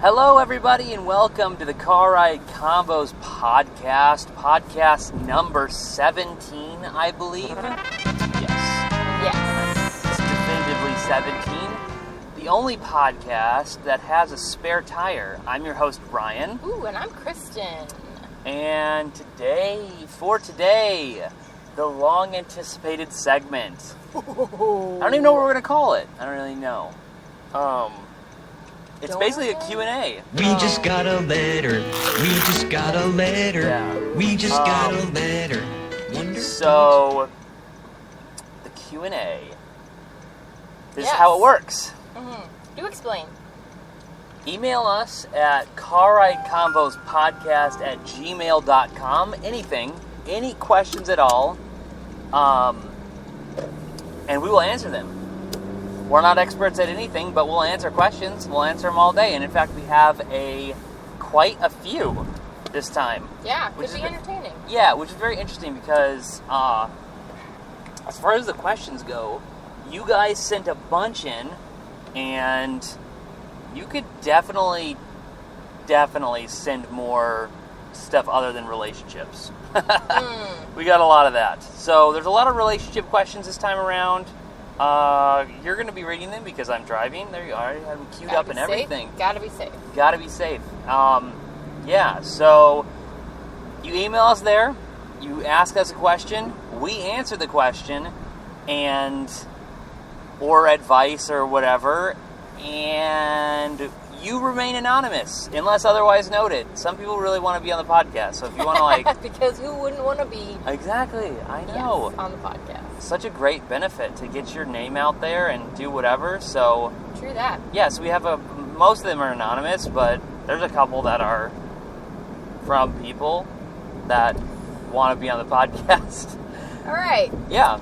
Hello, everybody, and welcome to the Car Ride Convos Podcast. Podcast number 17, I believe. Yes. It's definitively 17. The only podcast that has a spare tire. I'm your host, Ryan. Ooh, and I'm Kristen. And today, the long-anticipated segment. I don't even know what we're going to call it. I don't really know. It's basically a Q&A. We just got a letter. We just got a letter. Yeah. We just got a letter. So, the Q&A. This is Yes. how it works. Mm-hmm. Do explain. Email us at carrideconvospodcast@gmail.com. Anything, any questions at all, and we will answer them. We're not experts at anything, but we'll answer questions. We'll answer them all day, and in fact, we have quite a few this time. Yeah, could be entertaining. Yeah, which is very interesting because as far as the questions go, you guys sent a bunch in, and you could definitely send more stuff other than relationships. We got a lot of that. So there's a lot of relationship questions this time around. You're going to be reading them because I'm driving. There you are. I have them queued up and everything. Gotta be safe. Gotta be safe. Yeah, so you email us there. You ask us a question. We answer the question or advice or whatever, and you remain anonymous unless otherwise noted. Some people really want to be on the podcast, so if you want to because who wouldn't want to be Exactly, I know. Yes, on the podcast. Such a great benefit to get your name out there and do whatever, so True that. yes, we have most of them are anonymous, but there's a couple that are from people that want to be on the podcast. All right. Yeah.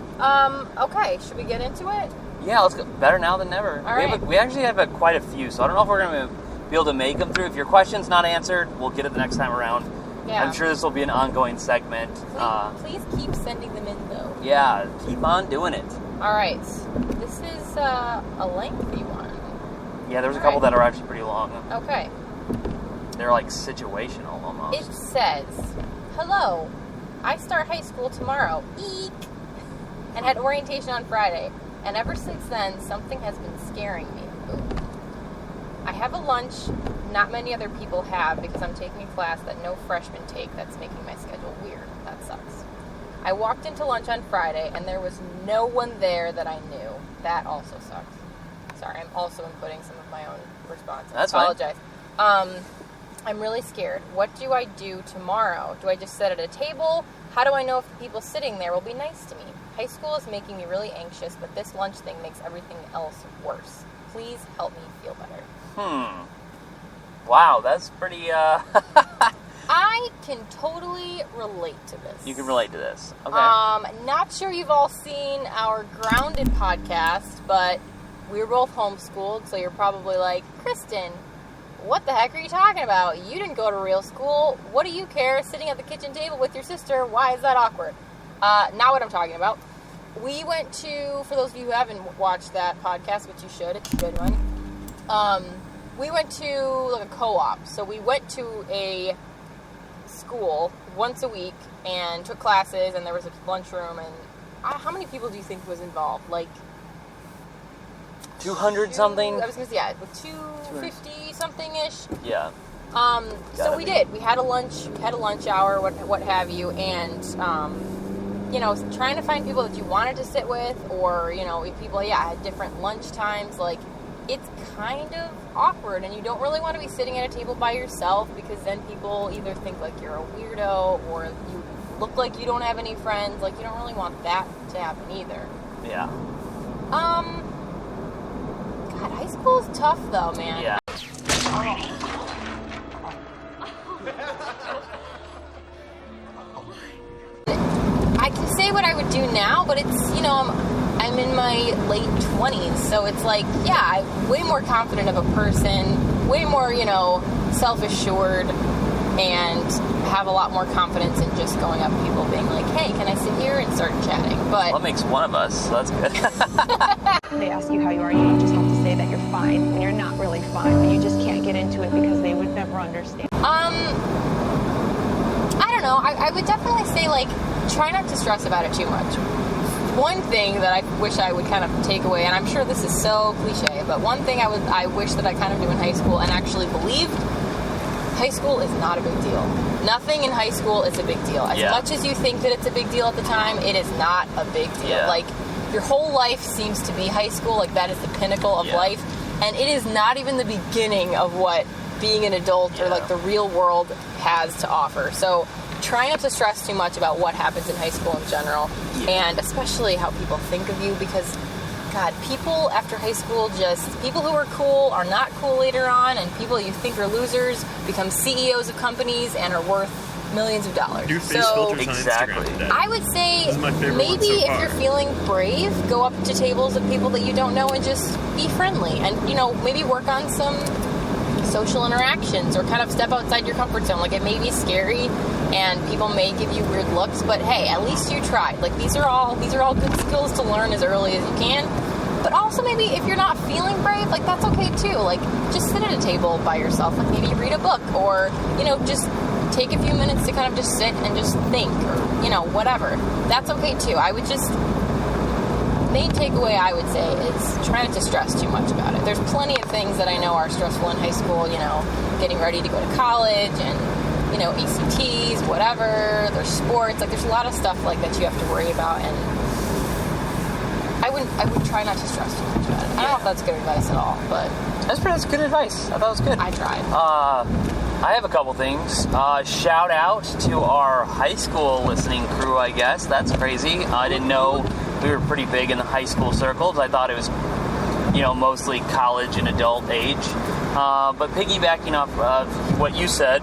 Okay, should we get into it? Yeah, let's go. Better now than never. All right. We actually have quite a few, so I don't know if we're going to be able to make them through. If your question's not answered, we'll get it the next time around. Yeah. I'm sure this will be an ongoing segment. Please keep sending them in, though. Yeah, keep on doing it. All right. This is a lengthy one. Yeah, there's a couple that are actually pretty long. Okay. They're like situational almost. It says, "Hello, I start high school tomorrow. Eek! And had orientation on Friday. And ever since then, something has been scaring me. Ooh. I have a lunch not many other people have because I'm taking a class that no freshmen take that's making my schedule weird. That sucks. I walked into lunch on Friday and there was no one there that I knew. That also sucks. Sorry, I'm also inputting some of my own responses. That's I apologize. I'm really scared. What do I do tomorrow? Do I just sit at a table? How do I know if the people sitting there will be nice to me? High school is making me really anxious, but this lunch thing makes everything else worse. Please help me feel better." Wow, that's pretty, I can totally relate to this. You can relate to this. Okay. Not sure you've all seen our Grounded podcast, but we were both homeschooled, so you're probably like, "Kristen, what the heck are you talking about? You didn't go to real school. What do you care? Sitting at the kitchen table with your sister, why is that awkward?" Not what I'm talking about. We went to, for those of you who haven't watched that podcast, which you should, it's a good one. We went to like a co-op. So we went to a school once a week and took classes, and there was a lunchroom. And how many people do you think was involved? Like 200 something? I was going to say, yeah, 250 something ish. Yeah. So we did. We had a lunch hour, what have you, and trying to find people that you wanted to sit with, or if people had different lunch times, like it's kind of awkward, and you don't really want to be sitting at a table by yourself because then people either think like you're a weirdo or you look like you don't have any friends. Like you don't really want that to happen either. Yeah. God, high school is tough though, man. Yeah. I can say what I would do now, but it's, I'm in my late 20s, so it's like, I'm way more confident of a person, way more, self-assured, and have a lot more confidence in just going up to people being like, "Hey, can I sit here?" and start chatting. But Well, that makes one of us, so that's good. They ask you how you are, you just have to say say that you're fine when you're not really fine, but you just can't get into it because they would never understand? I don't know. I would definitely say, like, try not to stress about it too much. One thing that I wish I would kind of take away, and I'm sure this is so cliche, but one thing I wish that I kind of knew in high school and actually believed, high school is not a big deal. Nothing in high school is a big deal. As much as you think that it's a big deal at the time, it is not a big deal. Yeah. Like, your whole life seems to be high school. Like, that is the pinnacle of life. And it is not even the beginning of what being an adult or, like, the real world has to offer. So try not to stress too much about what happens in high school in general, and especially how people think of you, because, God, people after high school people who are cool are not cool later on, and people you think are losers become CEOs of companies and are worth millions of dollars. New face filters on Instagram today. I would say This is my favorite maybe one so if far. you're feeling brave, go up to tables of people that you don't know and just be friendly, and, you know, maybe work on some social interactions or kind of step outside your comfort zone. Like, it may be scary and people may give you weird looks, but hey, at least you tried. Like, these are all good skills to learn as early as you can. But also, maybe if you're not feeling brave, like, that's okay too. Like, just sit at a table by yourself, like maybe read a book, or, you know, just take a few minutes to kind of just sit and just think, or, you know, whatever. That's okay too. I would just, main takeaway I would say is try not to stress too much about it. There's plenty of things that I know are stressful in high school, you know, getting ready to go to college and, you know, ACTs, whatever, there's sports, like, there's a lot of stuff like that you have to worry about, and I would try not to stress too much about it. I don't know if that's good advice at all, but That's good advice. I thought it was good. I tried. I have a couple things. Shout out to our high school listening crew, I guess. That's crazy. I didn't know we were pretty big in the high school circles. I thought it was, you know, mostly college and adult age. But piggybacking off of what you said,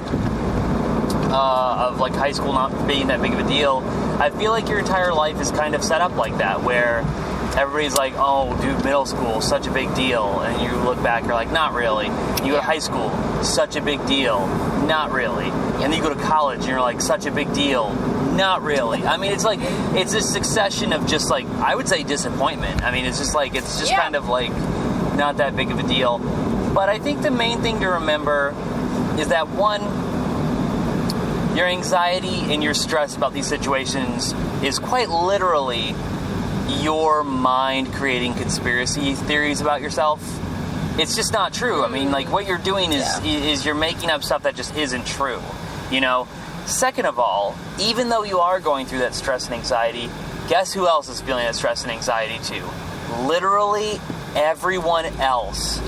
of, like, high school not being that big of a deal, I feel like your entire life is kind of set up like that, where everybody's like, oh, dude, middle school, such a big deal. And you look back, you're like, not really. You go to high school, such a big deal. Not really. And then you go to college, and you're like, such a big deal. Not really. I mean, it's like, it's a succession of just, like, I would say disappointment. I mean, it's just like, it's just kind of like not that big of a deal. But I think the main thing to remember is that, one, your anxiety and your stress about these situations is quite literally your mind creating conspiracy theories about yourself. It's just not true. I mean, like, what you're doing is you're making up stuff that just isn't true, you know? Second of all, even though you are going through that stress and anxiety, guess who else is feeling that stress and anxiety too? Literally everyone else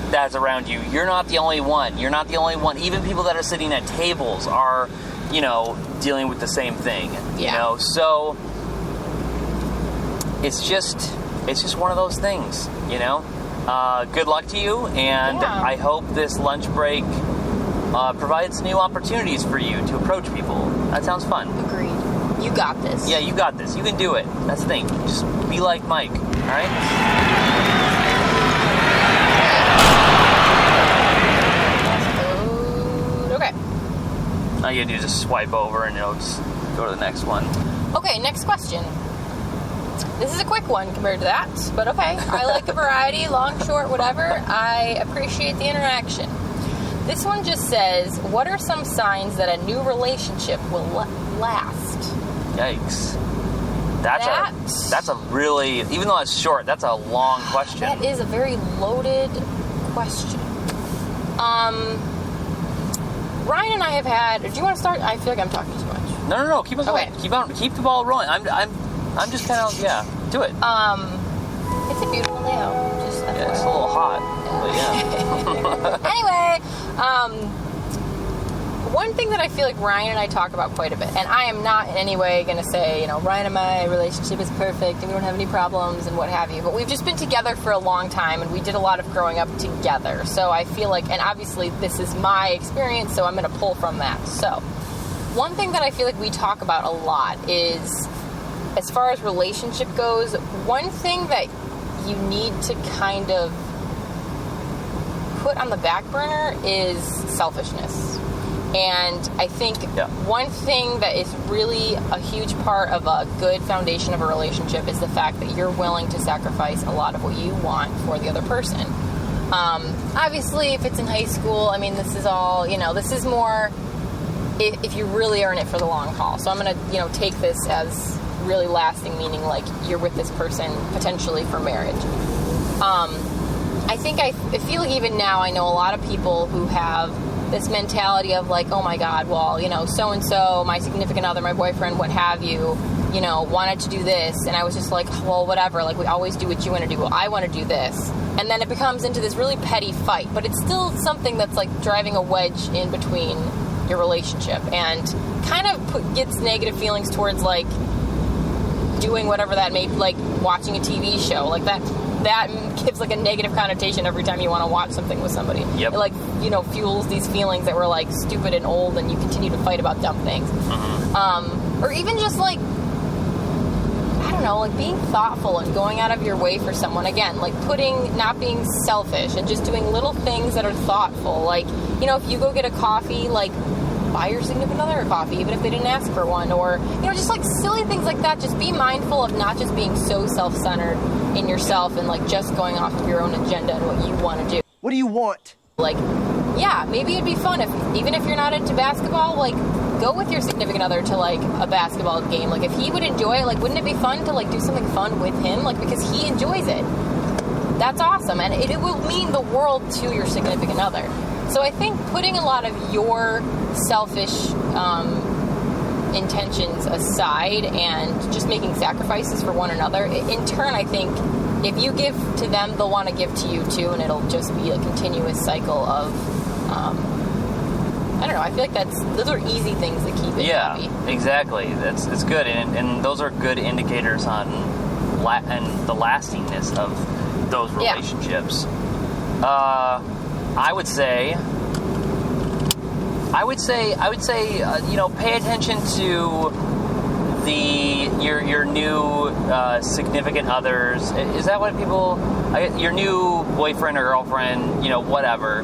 that's around you. You're not the only one. You're not the only one. Even people that are sitting at tables are, you know, dealing with the same thing. You know? So it's just one of those things, you know? Good luck to you, and I hope this lunch break provides new opportunities for you to approach people. That sounds fun. Agreed. You got this. Yeah, you got this. You can do it. That's the thing. Just be like Mike, all right? Okay. All you gotta do is just swipe over and it'll just go to the next one. Okay, next question. This is a quick one compared to that, but okay. I like the variety, long, short, whatever. I appreciate the interaction. This one just says, what are some signs that a new relationship will last? Yikes. That's a really, even though it's short, that's a long question. That is a very loaded question. Ryan and I have had, do you want to start? I feel like I'm talking too much. No. Keep it going. Keep the ball rolling. I'm just kind of, do it. It's a beautiful layout. Just it's a little hot, but Anyway, one thing that I feel like Ryan and I talk about quite a bit, and I am not in any way going to say, you know, Ryan and my relationship is perfect and we don't have any problems and what have you, but we've just been together for a long time and we did a lot of growing up together. So I feel like, and obviously this is my experience, so I'm going to pull from that. So one thing that I feel like we talk about a lot is, as far as relationship goes, one thing that you need to kind of put on the back burner is selfishness. And I think one thing that is really a huge part of a good foundation of a relationship is the fact that you're willing to sacrifice a lot of what you want for the other person. Obviously, if it's in high school, I mean, this is all, this is more if you really are in it for the long haul. So I'm going to, take this as really lasting, meaning like you're with this person potentially for marriage. I feel like even now I know a lot of people who have this mentality of like, oh my God, well, so-and-so, my significant other, my boyfriend, what have you, wanted to do this. And I was just like, well, whatever. Like, we always do what you want to do. Well, I want to do this. And then it becomes into this really petty fight. But it's still something that's like driving a wedge in between your relationship and kind of gets negative feelings towards like doing whatever that may, like watching a TV show. Like that gives like a negative connotation every time you want to watch something with somebody. Yep. It like, fuels these feelings that were like stupid and old and you continue to fight about dumb things. Mm-hmm. Or even just like, I don't know, like being thoughtful and going out of your way for someone. Again, like not being selfish and just doing little things that are thoughtful. Like, if you go get a coffee, like buy your significant other a coffee, even if they didn't ask for one. Or, just like silly things like that. Just be mindful of not just being so self-centered in yourself and like just going off of your own agenda and what you want to do. What do you want? Like, yeah, maybe it'd be fun even if you're not into basketball, like go with your significant other to like a basketball game. Like if he would enjoy it, like wouldn't it be fun to like do something fun with him? Like because he enjoys it. That's awesome. And it will mean the world to your significant other. So I think putting a lot of your selfish intentions aside and just making sacrifices for one another, in turn, I think if you give to them, they'll want to give to you too, and it'll just be a continuous cycle of, I don't know, I feel like those are easy things that keep it happy. Yeah, exactly. It's good, and those are good indicators on the lastingness of those relationships. Yeah. I would say, pay attention to your new significant others. Is that what your new boyfriend or girlfriend, whatever.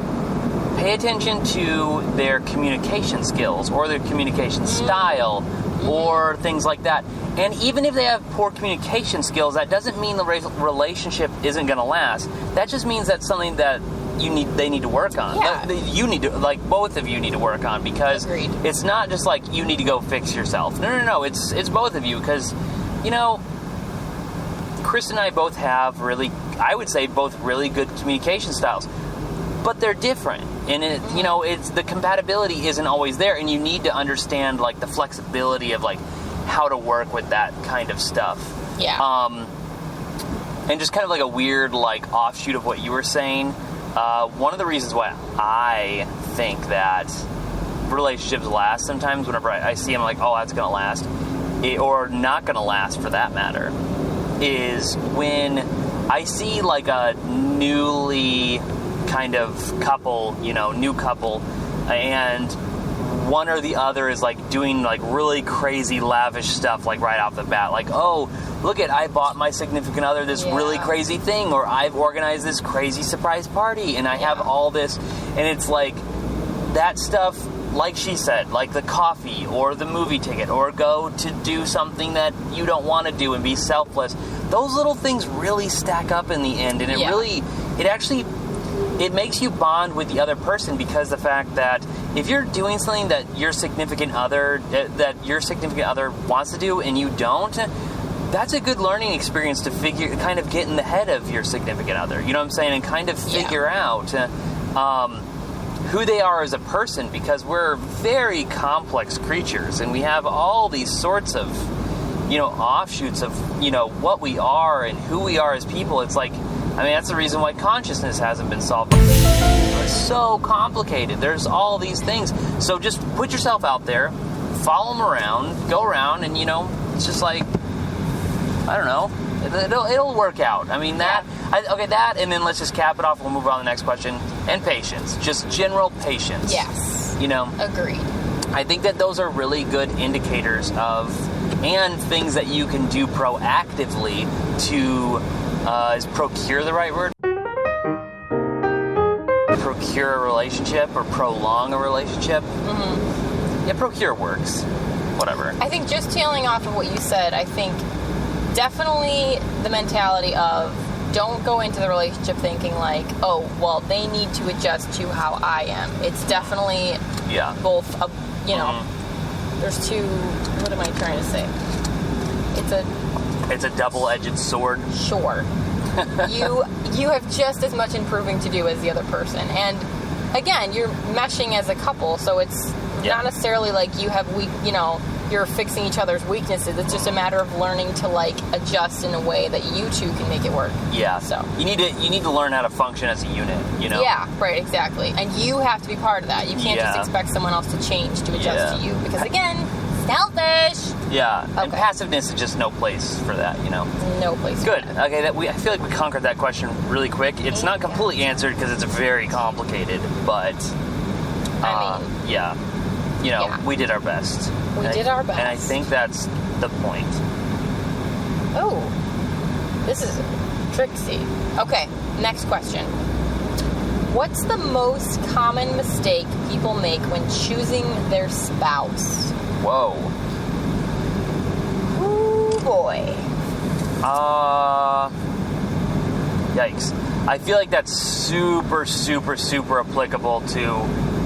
Pay attention to their communication skills or their communication style or things like that. And even if they have poor communication skills, that doesn't mean the relationship isn't going to last. That just means that's something that they need to work on. Yeah. You need to, like, both of you need to work on, because Agreed. It's not just like you need to go fix yourself. No. It's both of you, because, Chris and I both have both really good communication styles, but they're different. And it's the compatibility isn't always there, and you need to understand like the flexibility of like how to work with that kind of stuff. Yeah. And just kind of like a weird like offshoot of what you were saying. One of the reasons why I think that relationships last sometimes, whenever I see them like, oh, that's going to last, or not going to last for that matter, is when I see like a newly kind of couple, new couple, and one or the other is like doing like really crazy lavish stuff like right off the bat, like, oh, look I bought my significant other this really crazy thing, or I've organized this crazy surprise party, and I have all this, and it's like that stuff, like she said, like the coffee or the movie ticket or go to do something that you don't want to do and be selfless. Those little things really stack up in the end, and it makes you bond with the other person, because the fact that if you're doing something that your significant other wants to do and you don't, that's a good learning experience to kind of get in the head of your significant other, you know what I'm saying, and kind of figure out who they are as a person, because we're very complex creatures, and we have all these sorts of, offshoots of, what we are and who we are as people. It's like, that's the reason why consciousness hasn't been solved. It's so complicated. There's all these things. So just put yourself out there, follow them around, go around, and, it's just like, I don't know. It'll work out. That, and then let's just cap it off. We'll move on to the next question. And patience. Just general patience. Yes. Agreed. I think that those are really good indicators of, and things that you can do proactively to, is procure the right word? procure a relationship or prolong a relationship, yeah, procure works. Whatever. I think just tailing off of what you said, I think definitely the mentality of don't go into the relationship thinking like, oh, well, they need to adjust to how I am. It's definitely both, there's two, what am I trying to say? It's a double-edged sword. Sure. You have just as much improving to do as the other person. And again, you're meshing as a couple, so it's not necessarily like you have you're fixing each other's weaknesses. It's just a matter of learning to like adjust in a way that you two can make it work. Yeah. So you need to learn how to function as a unit, you know? Yeah, right, exactly. And you have to be part of that. You can't just expect someone else to change to adjust to you. Because again, selfish. Yeah. Okay. And passiveness is just no place for that, you know? No place Good. for that. Okay, I feel like we conquered that question really quick. It's not completely answered because it's very complicated, but we did our best. We did our best. And I think that's the point. Oh, this is tricksy. Okay, next question. What's the most common mistake people make when choosing their spouse? Whoa. Ooh, boy. Yikes. I feel like that's super, super, super applicable to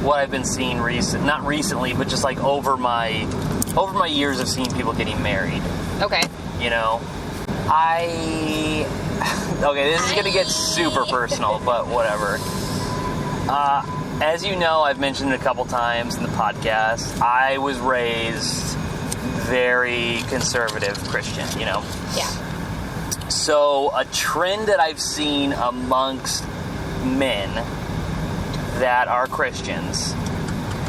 what I've been seeing not recently, but just like over my years of seeing people getting married. Okay. You know? Okay, this is going to get super personal, but whatever. As you know, I've mentioned it a couple times in the podcast, I was raised very conservative Christian, you know? Yeah. So a trend that I've seen amongst men that are Christians,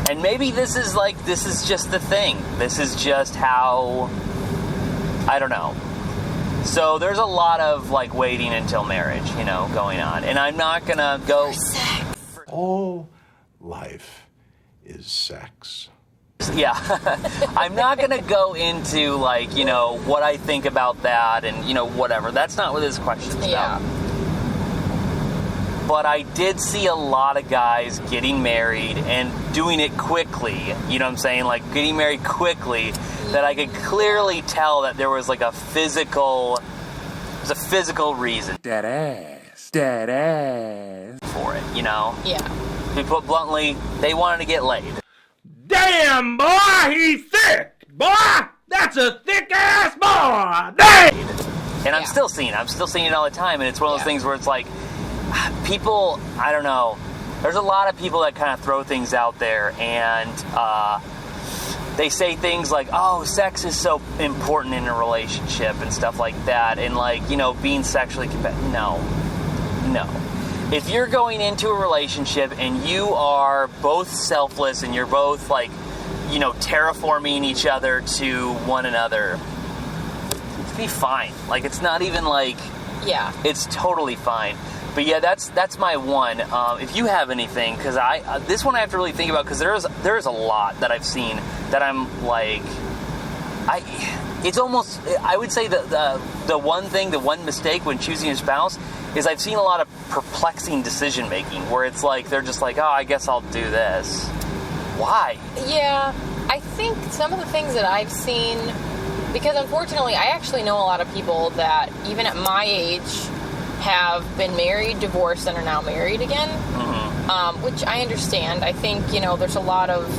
and maybe this is just the thing. This is just how, I don't know. So there's a lot of like waiting until marriage, you know, going on. And I'm not going to go... All life is sex. Yeah. I'm not going to go into like, you know, what I think about that and, you know, whatever. That's not what this question's about. Yeah. But I did see a lot of guys getting married and doing it quickly. You know what I'm saying? Like getting married quickly, that I could clearly tell that there was like a physical reason. Dead ass. For it, you know? Yeah. To be put bluntly, they wanted to get laid. Damn, boy, he's thick. Boy, that's a thick-ass boy. Damn! And I'm still seeing it all the time. And it's one of those things where it's like, people, I don't know, there's a lot of people that kind of throw things out there and they say things like, oh, sex is so important in a relationship and stuff like that, and like, you know, being sexually compatible. No. If you're going into a relationship and you are both selfless and you're both like, you know, terraforming each other to one another, it'd be fine. Like, it's not even like, it's totally fine. But yeah, that's my one. If you have anything, because this one I have to really think about, because there's a lot that I've seen that I'm like, it's almost, I would say the one mistake when choosing a spouse is I've seen a lot of perplexing decision making where it's like they're just like, oh, I guess I'll do this. Why? Yeah, I think some of the things that I've seen, because unfortunately I actually know a lot of people that even at my age have been married, divorced, and are now married again, which I understand. I think, you know, there's a lot of,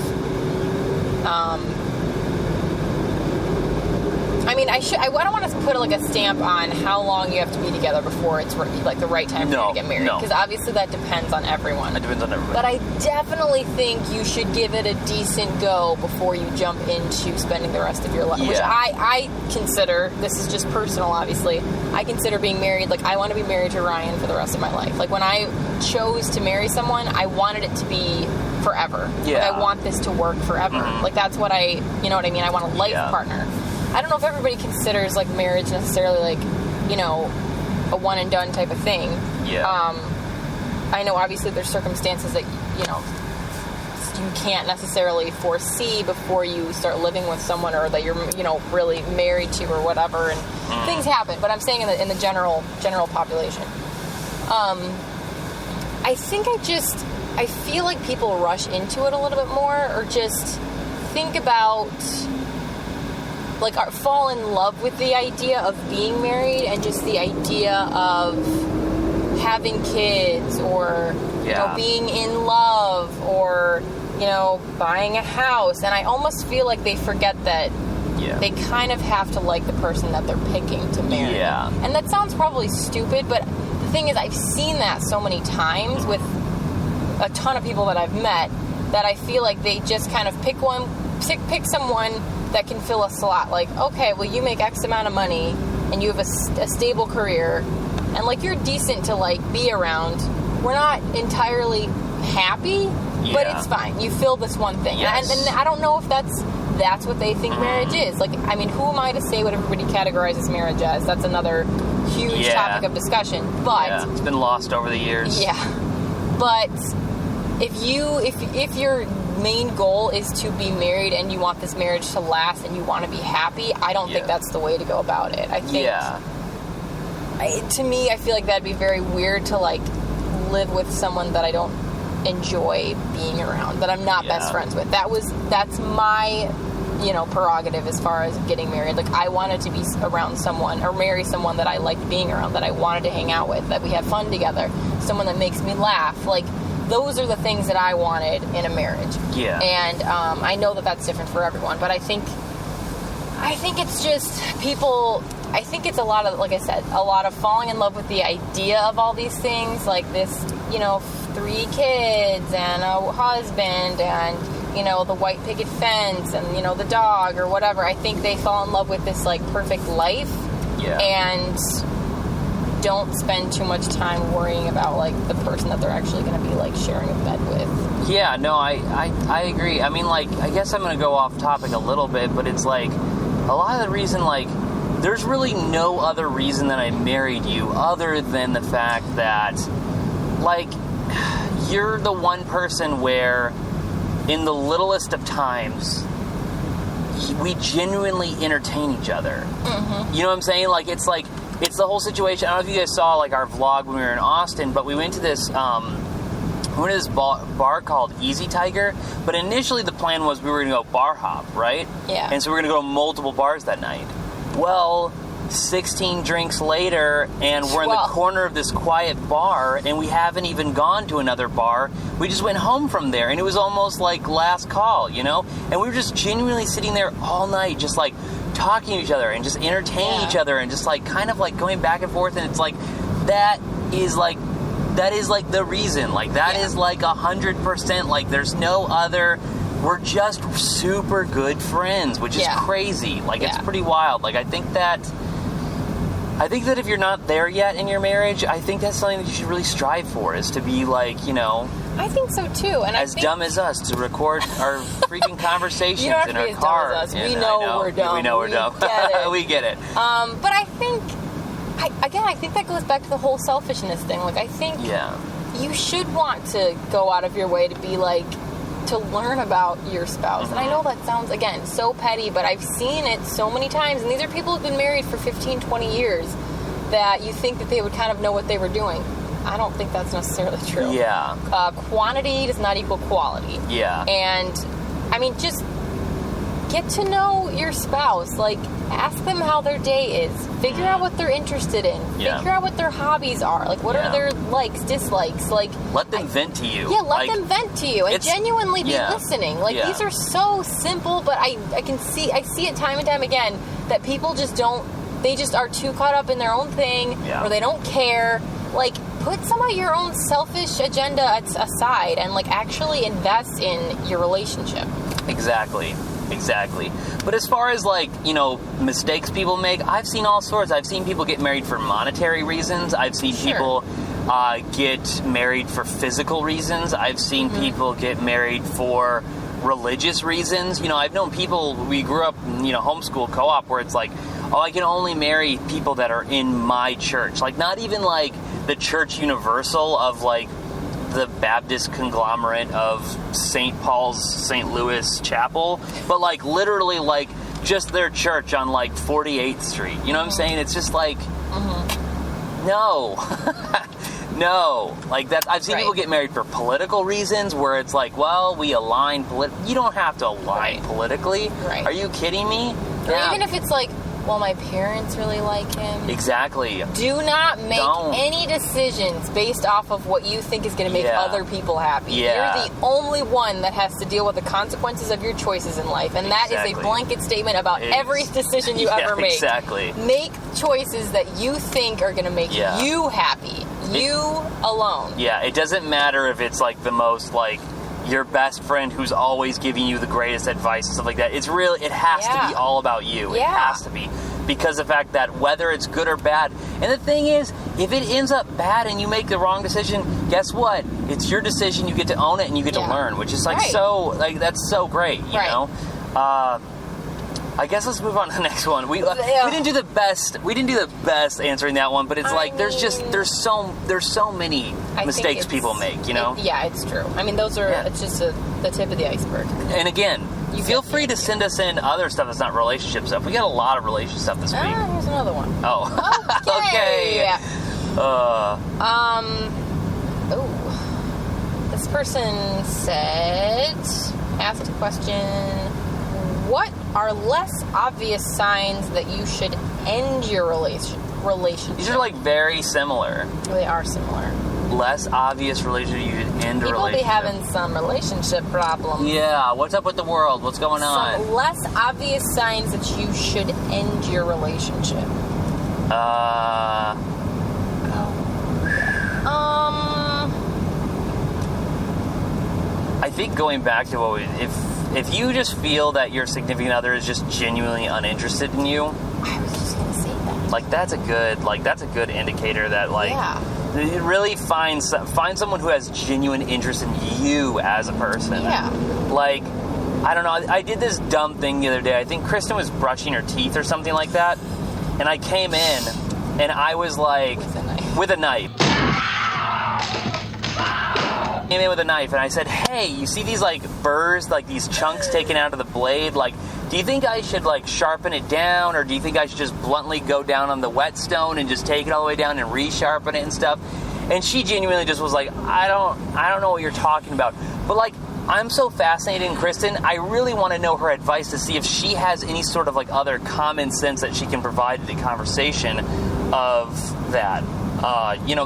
I mean, I don't want to put like a stamp on how long you have to be together before it's like the right time for you to get married, because obviously that depends on everyone. It depends on everyone. But I definitely think you should give it a decent go before you jump into spending the rest of your life. Yeah. Which I consider, this is just personal, obviously, I consider being married, like I want to be married to Ryan for the rest of my life. Like when I chose to marry someone, I wanted it to be forever. Yeah. Like I want this to work forever. Like that's what you know what I mean? I want a life partner. I don't know if everybody considers like marriage necessarily like, you know, a one and done type of thing. Yeah. I know obviously there's circumstances that, you know, you can't necessarily foresee before you start living with someone, or that you're, you know, really married to or whatever, and things happen. But I'm saying in the general population. I think I feel like people rush into it a little bit more, or just think about, like, fall in love with the idea of being married and just the idea of having kids, or, you know, being in love, or, you know, buying a house. And I almost feel like they forget that they kind of have to like the person that they're picking to marry. Yeah. And that sounds probably stupid, but the thing is, I've seen that so many times with a ton of people that I've met, that I feel like they just kind of pick someone that can fill a slot. Like, okay, well, you make X amount of money, and you have a stable career, and, like, you're decent to, like, be around. We're not entirely happy, but it's fine. You fill this one thing. Yes. And I don't know if that's what they think marriage is. Like, I mean, who am I to say what everybody categorizes marriage as? That's another huge topic of discussion. But it's been lost over the years. Yeah. But if your main goal is to be married and you want this marriage to last and you want to be happy, I don't think that's the way to go about it. I think to me, I feel like that'd be very weird to, like, live with someone that I don't enjoy being around, that I'm not best friends with. That's my, you know, prerogative as far as getting married. Like, I wanted to be around someone, or marry someone that I liked being around, that I wanted to hang out with, that we have fun together, someone that makes me laugh. Like, those are the things that I wanted in a marriage. Yeah. And I know that that's different for everyone, but I think it's just people. I think it's a lot of, like I said, a lot of falling in love with the idea of all these things, like this, you know, 3 kids and a husband and, you know, the white picket fence and, you know, the dog or whatever. I think they fall in love with this, like, perfect life and don't spend too much time worrying about, like, the person that they're actually going to be, like, sharing a bed with. Yeah, no, I agree. I mean, like, I guess I'm going to go off topic a little bit, but it's like, a lot of the reason, like, there's really no other reason that I married you other than the fact that, like, you're the one person where, in the littlest of times, we genuinely entertain each other. Mm-hmm. You know what I'm saying? Like, it's the whole situation. I don't know if you guys saw, like, our vlog when we were in Austin, but we went to this, bar called Easy Tiger, but initially the plan was we were going to go bar hop, right? Yeah. And so we were going to go to multiple bars that night. Well, 16 drinks later, and we're in the corner of this quiet bar, and we haven't even gone to another bar. We just went home from there, and it was almost like last call, you know? And we were just genuinely sitting there all night, just, like, talking to each other and just entertaining each other and just, like, kind of, like, going back and forth. And it's like, that is like the reason. Like, that is, like, 100%. Like, there's no other. We're just super good friends, which is crazy. Like, it's pretty wild. Like, I think that if you're not there yet in your marriage, I think that's something that you should really strive for, is to be, like, you know, I think so too. And as dumb as us to record our freaking conversations in our car. Dumb as us. We know we're dumb. We know we're dumb. Get it. We get it. But I think, I think that goes back to the whole selfishness thing. Like, I think you should want to go out of your way to be, like, to learn about your spouse. And I know that sounds, again, so petty, but I've seen it so many times. And these are people who've been married for 15, 20 years that you think that they would kind of know what they were doing. I don't think that's necessarily true. Yeah. Quantity does not equal quality. Yeah. And, I mean, just get to know your spouse. Like, ask them how their day is. Figure out what they're interested in. Yeah. Figure out what their hobbies are. Like, what are their likes, dislikes. Like, let them vent to you. Yeah, let them vent to you and genuinely be listening. Like, these are so simple, but I see it time and time again that people just don't, they just are too caught up in their own thing, or they don't care. Like, put some of your own selfish agenda aside and, like, actually invest in your relationship. Exactly. But as far as, like, you know, mistakes people make, I've seen all sorts. I've seen people get married for monetary reasons. I've seen people get married for physical reasons. I've seen people get married for religious reasons. You know, I've known people, we grew up, you know, homeschool co-op, where it's like, oh, I can only marry people that are in my church. Like, not even, like, the church universal of, like, the Baptist conglomerate of St. Paul's St. Louis Chapel, but, like, literally, like, just their church on, like, 48th Street. You know what I'm saying? It's just like, no. No, like that. I've seen Right. people get married for political reasons, where it's like, well, we align. You don't have to align Right. politically. Right. Are you kidding me? Or even if it's like, well, my parents really like him. Exactly. Do not make Don't. any decisions based off of what you think is going to make Yeah. other people happy. Yeah. You're the only one that has to deal with the consequences of your choices in life, and that is a Exactly. blanket statement about every decision you Yeah, ever make. exactly. Make choices that you think are going to make Yeah. you happy. You alone. Yeah, it doesn't matter if it's like the most like your best friend who's always giving you the greatest advice and stuff like that. It's real. It has to Yeah. be all about you. It Yeah. has to be. Because of the fact that whether it's good or bad, and the thing is, if it ends up bad and you make the wrong decision, guess what? It's your decision. You get to own it and you get to Yeah. learn, which is like Right. so, like that's so great, you Right. know? I guess let's move on to the next one. We didn't do the best. We didn't do the best answering that one, but it's like there's so many I mistakes think it's- people make, you know? Yeah, it's true. I mean, those are, Yeah. it's just the tip of the iceberg. And again, feel free to send us in other stuff that's not relationship stuff. We got a lot of relationship stuff this week. Here's another one. Oh. Okay. Okay. This person asked a question, what are less obvious signs that you should end your relationship? These are like very similar. They are similar. Less obvious relationship, you should end a People relationship. be having some relationship problems. Yeah, what's up with the world? What's going on? Some less obvious signs that you should end your relationship. I think going back to what if you just feel that your significant other is just genuinely uninterested in you, I was just gonna say that. like that's a good indicator that like you really find someone who has genuine interest in you as a person. Yeah. Like, I don't know, I did this dumb thing the other day. I think Kristen was brushing her teeth or something like that, and I came in and I was like with a knife. Came in with a knife and I said, hey, you see these like burrs, like these chunks taken out of the blade? Like, do you think I should like sharpen it down, or do you think I should just bluntly go down on the whetstone and just take it all the way down and resharpen it and stuff? And she genuinely just was like, I don't know what you're talking about. But like, I'm so fascinated in Kristen, I really want to know her advice to see if she has any sort of like other common sense that she can provide to the conversation of that.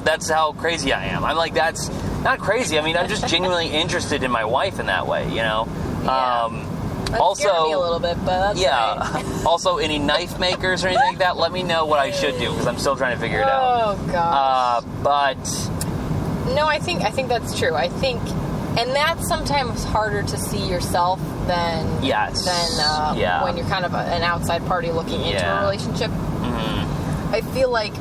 That's how crazy I am. I'm like, that's not crazy. I mean, I'm just genuinely interested in my wife in that way, you know? Yeah. That Also, scared me a little bit, but that's right. Also, any knife makers or anything like that, let me know what I should do, because I'm still trying to figure it out. Oh, gosh. But no, I think that's true. I think, and that's sometimes harder to see yourself than when you're kind of an outside party looking into a relationship. Mm-hmm. I feel like,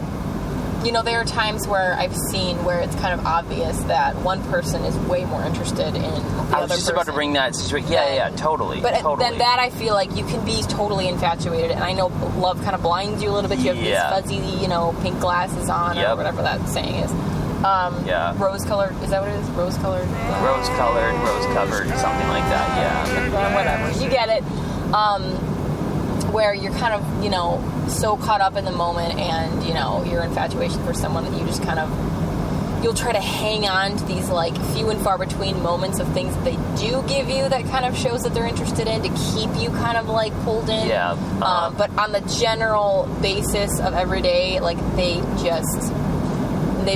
there are times where I've seen where it's kind of obvious that one person is way more interested in the other person. I was just about to bring that situation. Yeah, totally. But totally. then that I feel like you can be totally infatuated, and I know love kind of blinds you a little bit. You have these fuzzy, pink glasses on, or whatever that saying is. Rose-colored, is that what it is? Rose-colored? Rose-colored, rose-covered, something like that, yeah. Whatever, you get it. Where you're kind of, so caught up in the moment and, your infatuation for someone that you just kind of, you'll try to hang on to these, like, few and far between moments of things that they do give you that kind of shows that they're interested in to keep you kind of, like, pulled in. Yeah. But on the general basis of every day, like, they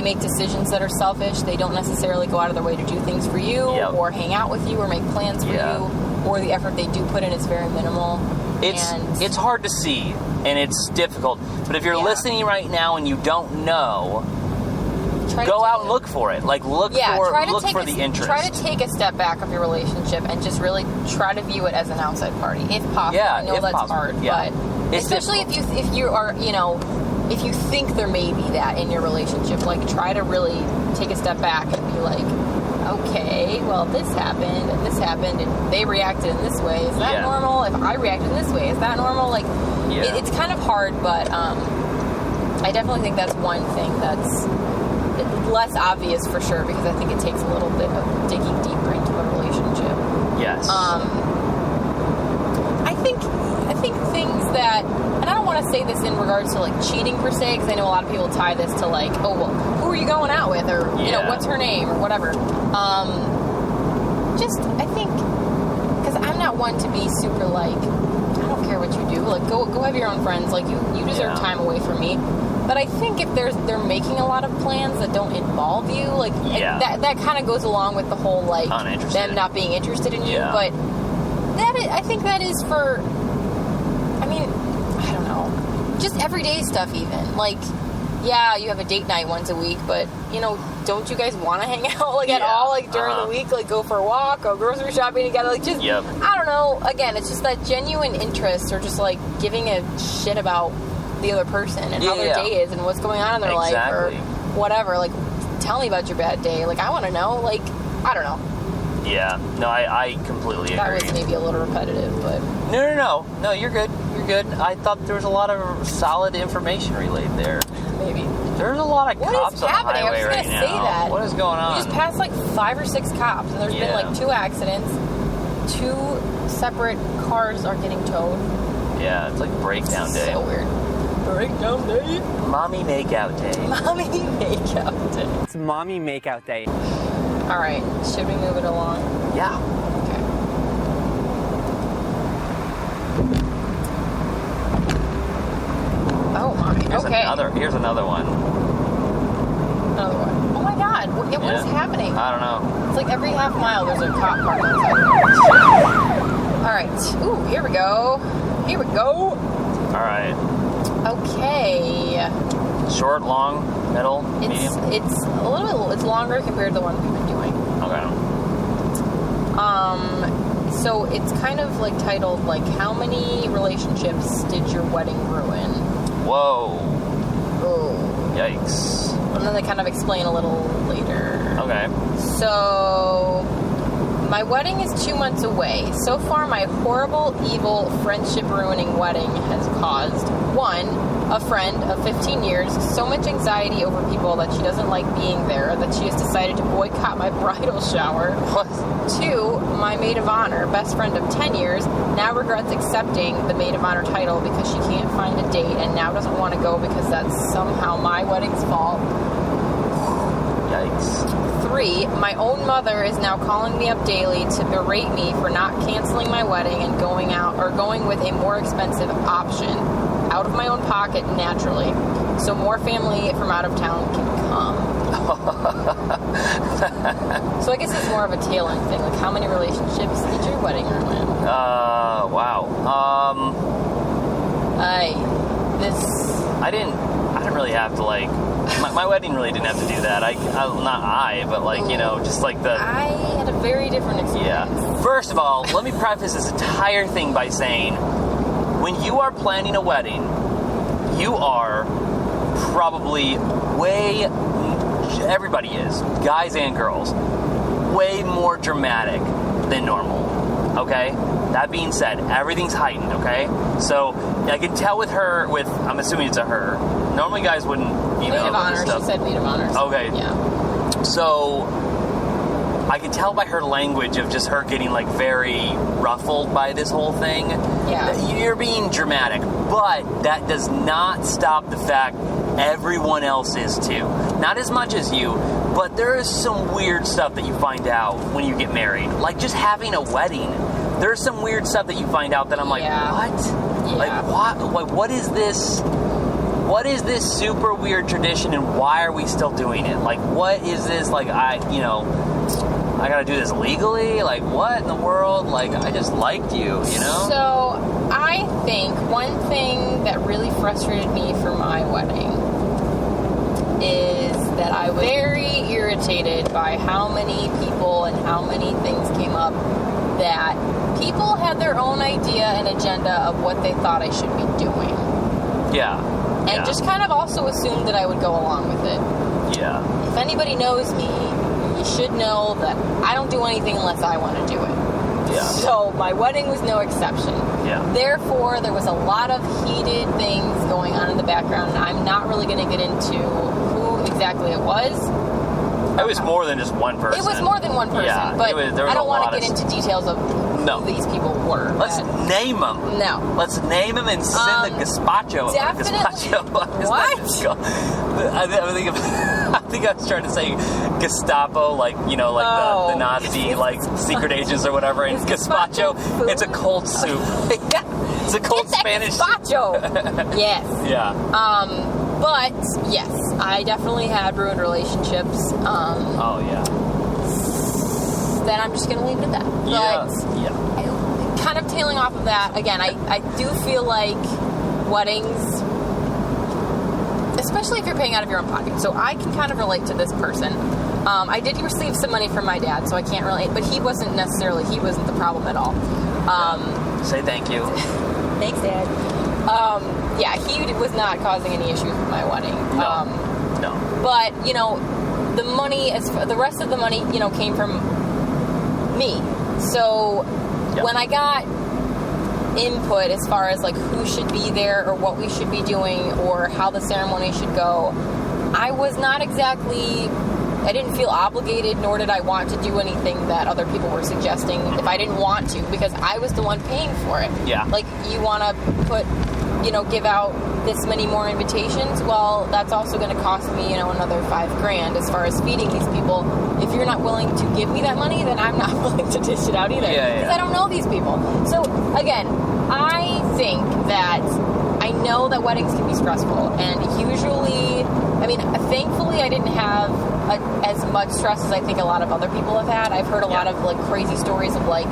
make decisions that are selfish. They don't necessarily go out of their way to do things for you or hang out with you or make plans for you, or the effort they do put in is very minimal. It's hard to see, and it's difficult. But if you're listening right now and you don't know, go out and look for it. Like, look for the interest. Try to take a step back of your relationship and just really try to view it as an outside party, if possible. Yeah, I know that's possible. hard, Yeah. but It's especially difficult. if you are, if you think there may be that in your relationship, like, try to really take a step back and be like, okay, well, this happened and they reacted in this way. Is that normal? If I reacted in this way, is that normal? Like, it's kind of hard, but I definitely think that's one thing that's less obvious for sure, because I think it takes a little bit of digging deeper into a relationship. Yes. I think things that, and I don't want to say this in regards to like cheating per se, because I know a lot of people tie this to like, oh well, who are you going out with, or you know, what's her name, or whatever. Just I think, because I'm not one to be super like, I don't care what you do, like go have your own friends, like you deserve time away from me. But I think if they're making a lot of plans that don't involve you, like that kind of goes along with the whole like them not being interested in you. But I think that is for, I mean, I don't know, just everyday stuff even. Like, yeah, you have a date night once a week, but, you know, don't you guys want to hang out, like, at all, like, during the week? Like, go for a walk, go grocery shopping together, like, just, I don't know. Again, it's just that genuine interest, or just, like, giving a shit about the other person and how their day is and what's going on in their life, or whatever. Like, tell me about your bad day. Like, I want to know. Like, I don't know. Yeah. No, I completely agree. That was maybe a little repetitive, but... No, you're good. You're good. I thought there was a lot of solid information relayed there. Maybe. There's a lot of cops on the highway right now. I was going to say that. What is going on? We just passed like 5 or 6 cops, and there's been like 2 accidents. 2 separate cars are getting towed. Yeah, it's like breakdown day. So weird. Breakdown day? Mommy makeout day. Mommy makeout day. It's mommy makeout day. All right, should we move it along? Yeah. Okay. Oh my. Here's another one. Another one. Oh my God. What is happening? I don't know. It's like every half mile there's a cop parked outside. All right. Ooh, here we go. Here we go. All right. Okay. Short, long, middle, medium? It's a little bit, it's longer compared to the one we've been doing. Okay. So it's kind of like titled, like, how many relationships did your wedding ruin? Whoa. Oh. Yikes. And then they kind of explain a little later. Okay. So, my wedding is 2 months away. So far, my horrible, evil, friendship-ruining wedding has caused, 1, a friend of 15 years so much anxiety over people that she doesn't like being there that she has decided to boycott my bridal shower. 2, my maid of honor, best friend of 10 years, now regrets accepting the maid of honor title because she can't find a date and now doesn't want to go because that's somehow my wedding's fault. Yikes. 3, my own mother is now calling me up daily to berate me for not canceling my wedding and going with a more expensive option out of my own pocket naturally, so more family from out of town can come. So I guess it's more of a tail end thing. Like, how many relationships did your wedding ruin? Wow. I didn't really have to, like, my wedding really didn't have to do that. Just like the... I had a very different experience. Yeah. First of all, let me preface this entire thing by saying, when you are planning a wedding, you are probably everybody is, guys and girls, way more dramatic than normal, okay? That being said, everything's heightened, okay? So, I can tell I'm assuming it's a her. Normally guys wouldn't, maid of honor, she said maid of honor. Okay. Yeah. So, I can tell by her language of just her getting, like, very ruffled by this whole thing. Yeah. You're being dramatic, but that does not stop the fact everyone else is too. Not as much as you, but there is some weird stuff that you find out when you get married. Like, just having a wedding. There's some weird stuff that you find out that I'm like, what? Yeah. Like, what? Like, what is this? What is this super weird tradition, and why are we still doing it? Like, what is this? Like, I gotta do this legally? Like, what in the world? Like, I just liked you, you know? So, I think one thing that really frustrated me for my wedding is that I was very irritated by how many people and how many things came up that people had their own idea and agenda of what they thought I should be doing. Yeah. And just kind of also assumed that I would go along with it. Yeah. If anybody knows me, you should know that I don't do anything unless I want to do it. Yeah. So my wedding was no exception. Yeah. Therefore, there was a lot of heated things going on in the background, and I'm not really going to get into who exactly it was. It was more than just one person. It was more than one person, Yeah, but there was I don't want to of get into details of who these people were. Let's name them. No. Let's name them and send the gazpacho. Definitely. Gazpacho. What? I think I was trying to say Gestapo, like, you know, like the Nazi, like, secret agents or whatever, and gazpacho, it's a cold soup. It's a cold Spanish gazpacho. Yes. Yeah. But, yes, I definitely had ruined relationships. Oh, yeah. Then I'm just going to leave it at that. But kind of tailing off of that, again, I do feel like weddings, especially if you're paying out of your own pocket. So I can kind of relate to this person. I did receive some money from my dad, so I can't relate. But he wasn't the problem at all. Say thank you. Thanks, Dad. Yeah, he was not causing any issues with my wedding. No. But, you know, the rest of the money, you know, came from me. So when I got input as far as like who should be there or what we should be doing or how the ceremony should go, I didn't feel obligated, nor did I want to do anything that other people were suggesting if I didn't want to, because I was the one paying for it. Yeah. Like, you want to give out this many more invitations, well, that's also going to cost me, you know, another $5,000 as far as feeding these people. If you're not willing to give me that money, then I'm not willing to dish it out either. Because I don't know these people. So, again, I think that I know that weddings can be stressful, and usually, I mean, thankfully I didn't have as much stress as I think a lot of other people have had. I've heard a lot of, like, crazy stories of, like,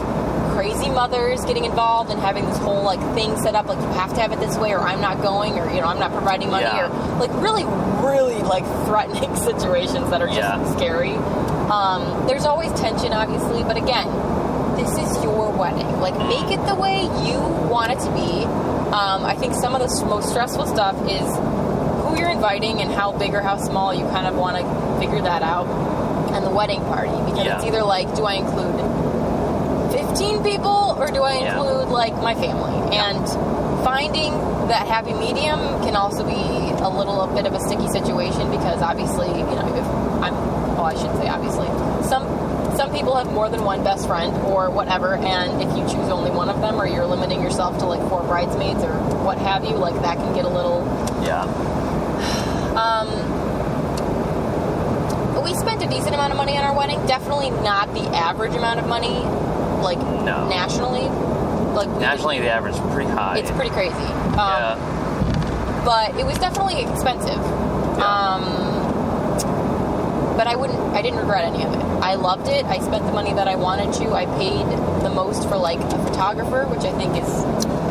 crazy mothers getting involved and having this whole, like, thing set up, like, you have to have it this way, or I'm not going, or, you know, I'm not providing money, or, like, really, really, like, threatening situations that are just scary. There's always tension, obviously, but again, this is your wedding. Like, make it the way you want it to be. I think some of the most stressful stuff is who you're inviting and how big or how small you kind of want to figure that out, and the wedding party, because it's either like, do I include 15 people or do I include like my family? And finding that happy medium can also be a little bit of a sticky situation, because obviously, you know, I shouldn't say obviously, some people have more than one best friend or whatever, and if you choose only one of them, or you're limiting yourself to like 4 bridesmaids or what have you, like that can get a little we spent a decent amount of money on our wedding. Definitely not the average amount of money, like nationally. Like nationally, the average is pretty high. It's pretty crazy. But it was definitely expensive. But I didn't regret any of it. I loved it. I spent the money that I wanted to. I paid the most for like a photographer, which I think is,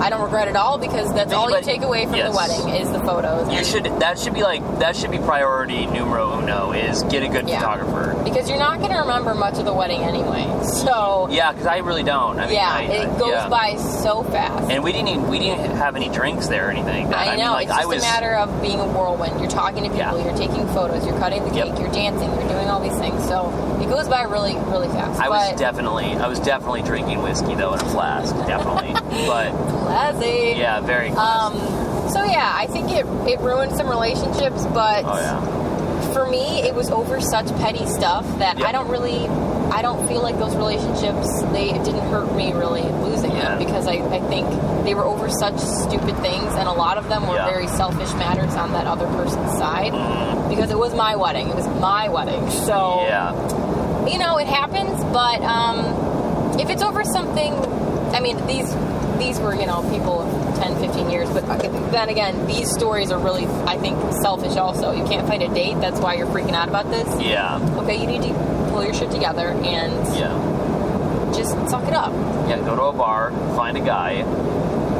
I don't regret at all, because that's all you take away from the wedding is the photos. That should be priority numero uno, is get a good photographer. Because you're not going to remember much of the wedding anyway. So because I really don't. I mean, it goes by so fast. And we didn't have any drinks there or anything. I know. It's just a matter of being a whirlwind. You're talking to people. You're taking photos. You're cutting the cake. You're dancing. You're doing all these things. So it goes by really, really fast. I was definitely drinking whiskey though in a flask, definitely. But classy. Yeah, very classy. So yeah, I think it ruined some relationships, but for me, it was over such petty stuff that I don't feel like those relationships, it didn't hurt me really losing them, because I think they were over such stupid things, and a lot of them were very selfish matters on that other person's side, because it was my wedding. It was my wedding. So, you know, it happens, but if it's over something, I mean, these were, you know, people of 10, 15 years, but then again, these stories are really, I think, selfish also. You can't find a date, that's why you're freaking out about this. Okay, you need to pull your shit together and just suck it up. Go to a bar, find a guy,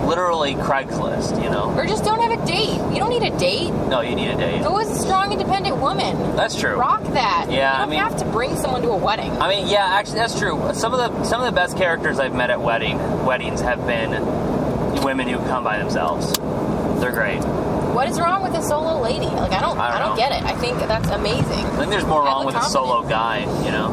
literally Craigslist, you know. Or just don't have a date. You don't need a date. No, you need a date. Go as a strong, independent woman. That's true. Rock that. Yeah, you don't have to bring someone to a wedding. I mean, actually, that's true. Some of the best characters I've met at weddings have been women who come by themselves. They're great. What is wrong with a solo lady? Like, I don't get it. I think that's amazing. I think there's more wrong with a solo guy, you know.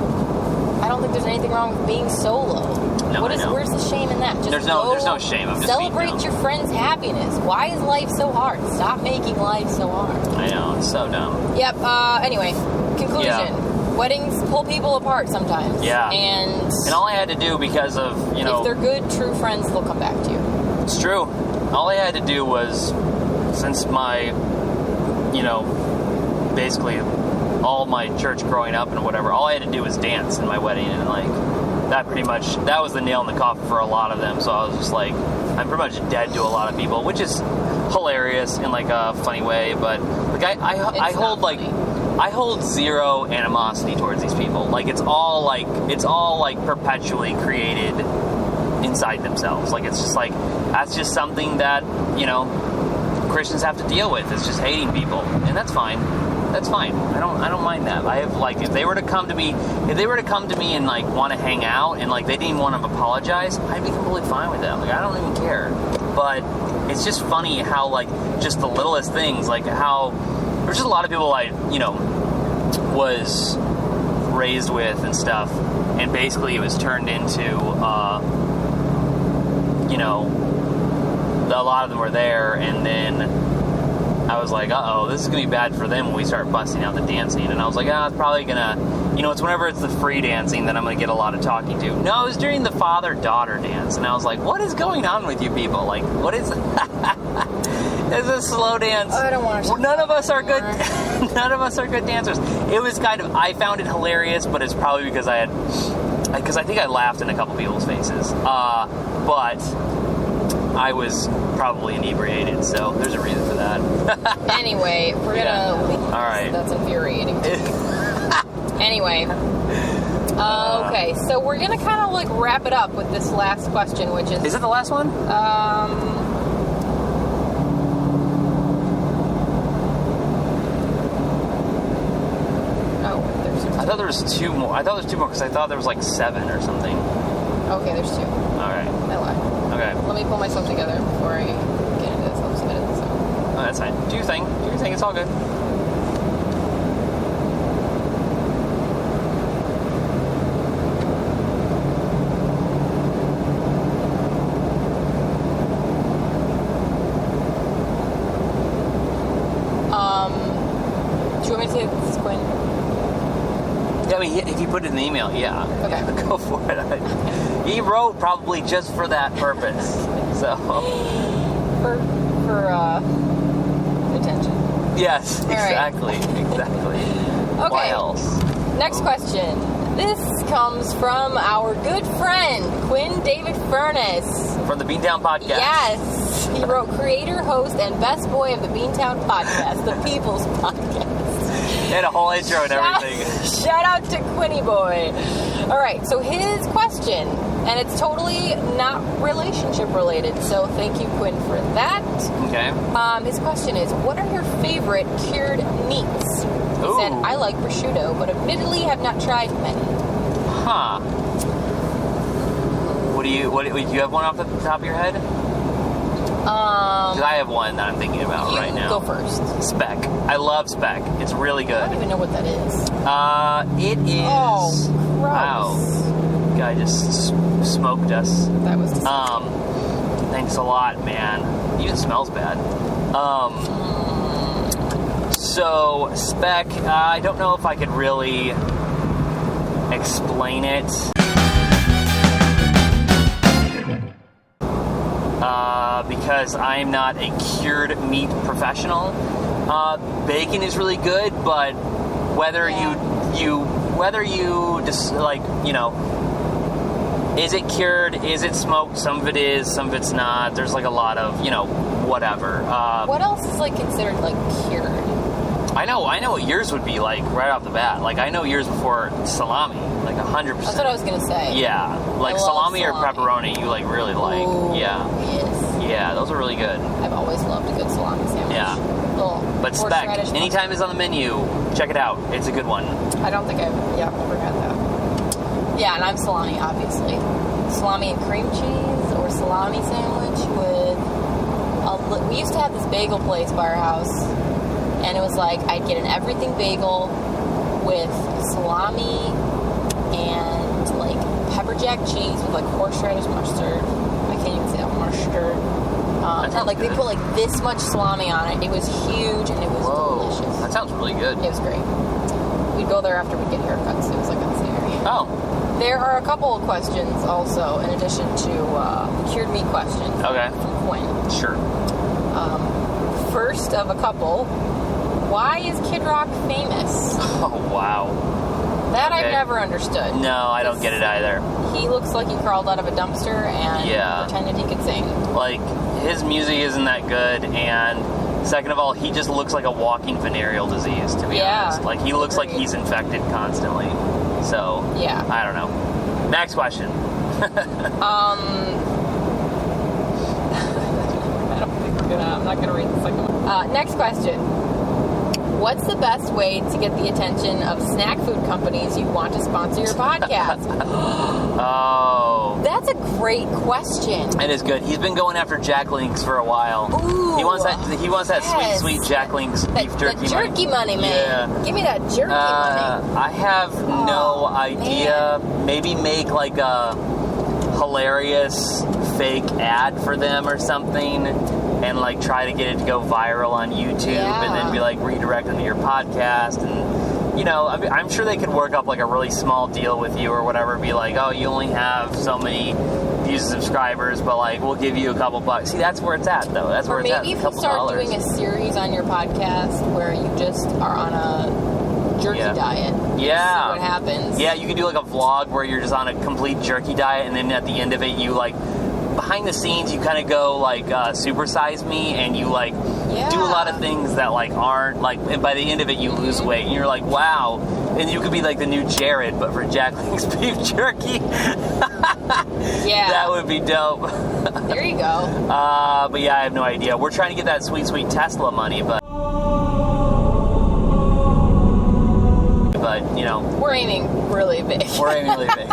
I don't think there's anything wrong with being solo. No, where's the shame in that? Just there's no shame. I'm just celebrate your friend's happiness. Why is life so hard? Stop making life so hard. I know, it's so dumb. Yep. Anyway, conclusion. Weddings pull people apart sometimes. Yeah. And all I had to do, because of, if they're good, true friends, they'll come back to you. It's true. All I had to do was, since my, basically all my church growing up and whatever, all I had to do was dance in my wedding, and that was the nail in the coffin for a lot of them. So I was just like, I'm pretty much dead to a lot of people, which is hilarious in a funny way, but I hold zero animosity towards these people. It's all perpetually created inside themselves. It's just that's just something that, Christians have to deal with. It's just hating people, and that's fine. That's fine. I don't mind that. I have if they were to come to me and want to hang out and they didn't even want to apologize, I'd be completely fine with that. I don't even care. But it's just funny how just the littlest things, how there's just a lot of people I was raised with and stuff, and basically it was turned into a lot of them were there, and then I was like, uh-oh, this is going to be bad for them when we start busting out the dancing. And I was like, it's probably going to, it's whenever it's the free dancing that I'm going to get a lot of talking to. No, it was during the father-daughter dance. And I was like, what is going on with you people? What is it's a slow dance. I don't want to. None of us are good. None of us are good dancers. It was I found it hilarious, but it's probably because I think I laughed in a couple people's faces. But I was probably inebriated, so there's a reason for that. Anyway, we're gonna leave. All right. That's infuriating to me. Anyway. Okay, so we're gonna kind of wrap it up with this last question, which is... Is it the last one? I thought there was two more. Because I thought there was 7 or something. Okay, there's 2. All right. I lied. Okay. Let me pull myself together before I get into this. I'll submit it. Oh, that's fine. Do your thing. It's all good. Do you want me to say this, Quinn? Yeah, if you put it in the email, yeah. Okay. Go for it. He wrote probably just for that purpose. So. For attention. Yes, exactly. Right. Exactly. Okay. Why else? Next question. This comes from our good friend, Quinn David Furness. From the Beantown Podcast. Yes. He wrote creator, host, and best boy of the Beantown Podcast, the People's Podcast. He had a whole intro and everything. Shout out to Quinny Boy. All right, so his question, and it's totally not relationship related, so thank you, Quinn, for that. Okay. His question is, what are your favorite cured meats? He said, I like prosciutto, but admittedly have not tried many. Huh. Do you have one off the top of your head? Because I have one that I'm thinking about right now. Go first. Speck. I love speck. It's really good. I don't even know what that is. It is... Oh, gross. Wow. Guy just smoked us. That was disgusting. Thanks a lot, man. It even smells bad. So, speck, I don't know if I could really explain it. Because I'm not a cured meat professional. Bacon is really good, but whether you just is it cured? Is it smoked? Some of it is, some of it's not. There's a lot of, whatever. What else is considered cured? I know what yours would be right off the bat. I know yours before salami, 100%. That's what I was gonna say. Yeah, salami or pepperoni, you really like. Ooh, yeah. Yes. Yeah, those are really good. I've always loved a good salami sandwich. Yeah. But speck, anytime it's on the menu, check it out. It's a good one. I don't think I've never had that. Yeah, and I'm salami, obviously. Salami and cream cheese or salami sandwich with we used to have this bagel place by our house, and it was I'd get an everything bagel with salami and pepper jack cheese with horseradish mustard. I can't even say that, mustard. And they put this much salami on it. It was huge and it was delicious. That sounds really good. It was great. we'd go there after we get haircuts. It was like in the same area. Oh, There are a couple of questions also, in addition to cured meat questions. Okay. From Quinn. sure. First of a couple, why is Kid Rock famous? Oh, wow. That I've Okay. never understood. No, I don't get it either. He looks like he crawled out of a dumpster and Yeah. pretended he could sing. Like, his music isn't that good, and second of all, he just looks like a walking venereal disease, to be Yeah, honest. Like, he looks like agreed. he's infected constantly. So, Yeah. I don't know. Next question. I don't think I'm not gonna read the second one. Next question. What's the best way to get the attention of snack food companies you want to sponsor your podcast? Oh. That's a great question. It is good. He's been going after Jack Links for a while. Ooh, he wants that yes. sweet Jack Links beef That jerky jerky money, man. Yeah. Give me that jerky money. I have no Oh, idea. Maybe make like a hilarious fake ad for them or something, and like try to get it to go viral on YouTube, Yeah. and then be like redirect them to your podcast, and I'm sure they could work up like a really small deal with you or whatever. Be like, oh, you only have so many views and subscribers, but like we'll give you a couple bucks. See, that's where it's at though. That's where Or it's at. maybe A if you couple start dollars. doing a series on your podcast where you just are on a jerky Yeah. diet. Yeah. See what happens. Yeah, you could do like a vlog where you're just on a complete jerky diet, and then at the end of it, you like behind the scenes, you kind of go like supersize me, and you like do a lot of things that like aren't like. And by the end of it, you lose weight, and you're like, wow. And you could be like the new Jared, but for Jack Link's beef jerky. Yeah. That would be dope. There you go. But yeah, I have no idea. We're trying to get that sweet Tesla money, but We're aiming really big. we're aiming really big.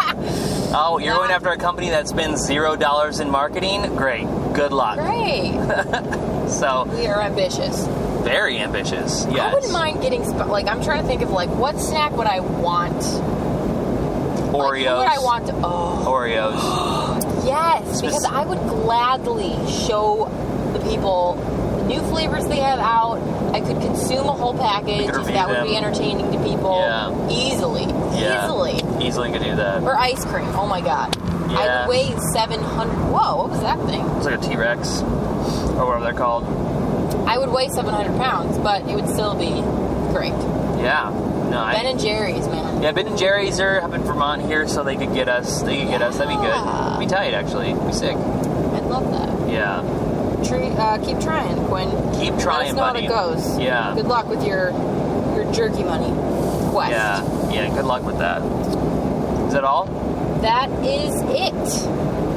Oh, you're going after a company that spends $0 in marketing? Great. Good luck. Great. So, We are ambitious. very ambitious. Yes. I wouldn't mind getting, I'm trying to think of, what snack would I want? Oreos. Like, who would I want to, Oreos. yes, because I would gladly show the people the new flavors they have out. I could consume a whole package if review that would them. be entertaining to people. Yeah. Easily. Yeah. Easily. Easily could do that. Or ice cream. Oh my god. Yeah. I would weigh 700. Whoa, what was that thing? It's like a T-Rex. Or whatever they're called. I would weigh 700 pounds, but it would still be great. Yeah. No, Ben and Jerry's, man. Yeah, Ben and Jerry's are up in Vermont here, so they could get us. That'd be good. It'd be tight, actually. It'd be sick. I'd love that. Yeah. Keep trying, Quinn. Keep trying, Let us know buddy. how it goes. Yeah. Good luck with your jerky money quest. Yeah. Good luck with that. Is that all? That is it.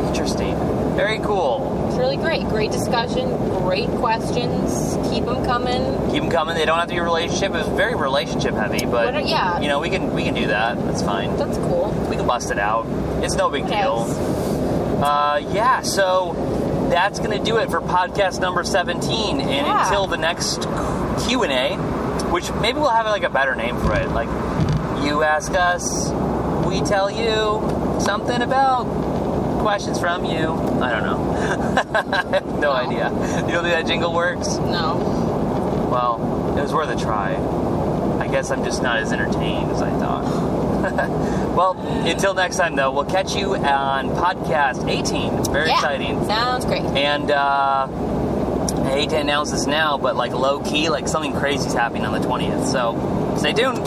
Interesting. Very cool. It's really great. Great discussion. Great questions. Keep them coming. Keep them coming. They don't have to be a relationship. It was very relationship heavy, but Yeah. we can do that. That's fine. That's cool. We can bust it out. It's no big deal. Yes. So that's going to do it for podcast number 17. And until the next Q&A, which maybe we'll have like a better name for it. Like, you ask us, we tell you something about questions from you. I don't know. I have no idea. You don't think that jingle works? No. Well, it was worth a try. I guess I'm just not as entertained as I thought. Well, until next time, though, we'll catch you on podcast 18. It's very exciting. Sounds great. And I hate to announce this now, but like low key, like something crazy is happening on the 20th. So stay tuned.